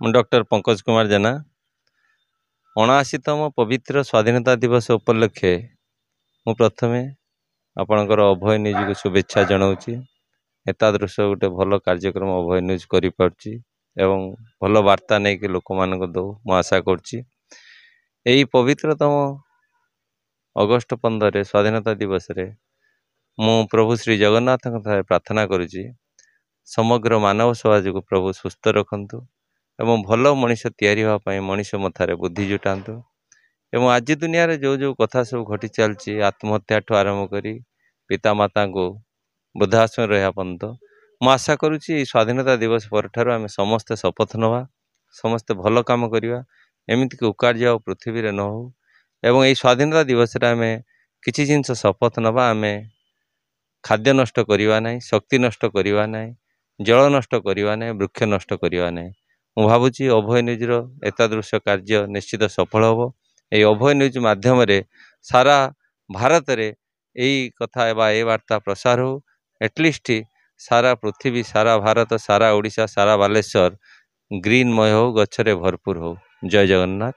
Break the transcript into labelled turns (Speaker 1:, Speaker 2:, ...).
Speaker 1: ମୁଁ ଡକ୍ଟର ପଙ୍କଜ କୁମାର ଜେନା 79ତମ ପବିତ୍ର ସ୍ୱାଧୀନତା ଦିବସ ଉପଲକ୍ଷେ ମୁଁ ପ୍ରଥମେ ଆପଣଙ୍କର ଅଭୟ ନ୍ୟୁଜ୍କୁ ଶୁଭେଚ୍ଛା ଜଣାଉଛି। ଏତାଦୃଶ ଗୋଟେ ଭଲ କାର୍ଯ୍ୟକ୍ରମ ଅଭୟ ନ୍ୟୁଜ୍ କରିପାରୁଛି ଏବଂ ଭଲ ବାର୍ତ୍ତା ନେଇକି ଲୋକମାନଙ୍କୁ ଦଉ ମୁଁ ଆଶା କରୁଛି। ଏହି ପବିତ୍ରତମ ଅଗଷ୍ଟ 15ରେ ସ୍ୱାଧୀନତା ଦିବସରେ ମୁଁ ପ୍ରଭୁ ଶ୍ରୀ ଜଗନ୍ନାଥଙ୍କ ଠାରେ ପ୍ରାର୍ଥନା କରୁଛି ସମଗ୍ର ମାନବ ସମାଜକୁ ପ୍ରଭୁ ସୁସ୍ଥ ରଖନ୍ତୁ ଏବଂ ଭଲ ମଣିଷ ତିଆରି ହେବା ପାଇଁ ମଣିଷ ମଥାରେ ବୁଦ୍ଧି ଜୁଟାନ୍ତୁ। ଏବଂ ଆଜି ଦୁନିଆରେ ଯେଉଁ କଥା ସବୁ ଘଟି ଚାଲିଛି ଆତ୍ମହତ୍ୟାଠୁ ଆରମ୍ଭ କରି ପିତାମାତାଙ୍କୁ ବୃଦ୍ଧାଶ୍ରମରେ ରହିବା ପର୍ଯ୍ୟନ୍ତ ମୁଁ ଆଶା କରୁଛି ଏହି ସ୍ୱାଧୀନତା ଦିବସ ପରଠାରୁ ଆମେ ସମସ୍ତେ ଶପଥ ନେବା, ସମସ୍ତେ ଭଲ କାମ କରିବା, ଏମିତିକି ଉକାର୍ଯ୍ୟ ଆଉ ପୃଥିବୀରେ ନ ହେଉ। ଏବଂ ଏହି ସ୍ୱାଧୀନତା ଦିବସରେ ଆମେ କିଛି ଜିନିଷ ଶପଥ ନେବା, ଆମେ ଖାଦ୍ୟ ନଷ୍ଟ କରିବା ନାହିଁ, ଶକ୍ତି ନଷ୍ଟ କରିବା ନାହିଁ, ଜଳ ନଷ୍ଟ କରିବା ନାହିଁ, ବୃକ୍ଷ ନଷ୍ଟ କରିବା ନାହିଁ। ମୁଁ ଭାବୁଛି ଅଭୟ ନ୍ୟୁଜ୍ର ଏତାଦୃଶ କାର୍ଯ୍ୟ ନିଶ୍ଚିତ ସଫଳ ହେବ। ଏହି ଅଭୟ ନ୍ୟୁଜ୍ ମାଧ୍ୟମରେ ସାରା ଭାରତରେ ଏହି କଥା ବା ଏ ବାର୍ତ୍ତା ପ୍ରସାର ହେଉ। ଏଟଲିଷ୍ଟ ସାରା ପୃଥିବୀ, ସାରା ଭାରତ, ସାରା ଓଡ଼ିଶା, ସାରା ବାଲେଶ୍ୱର ଗ୍ରୀନମୟ ହେଉ, ଗଛରେ ଭରପୁର ହେଉ। ଜୟ ଜଗନ୍ନାଥ।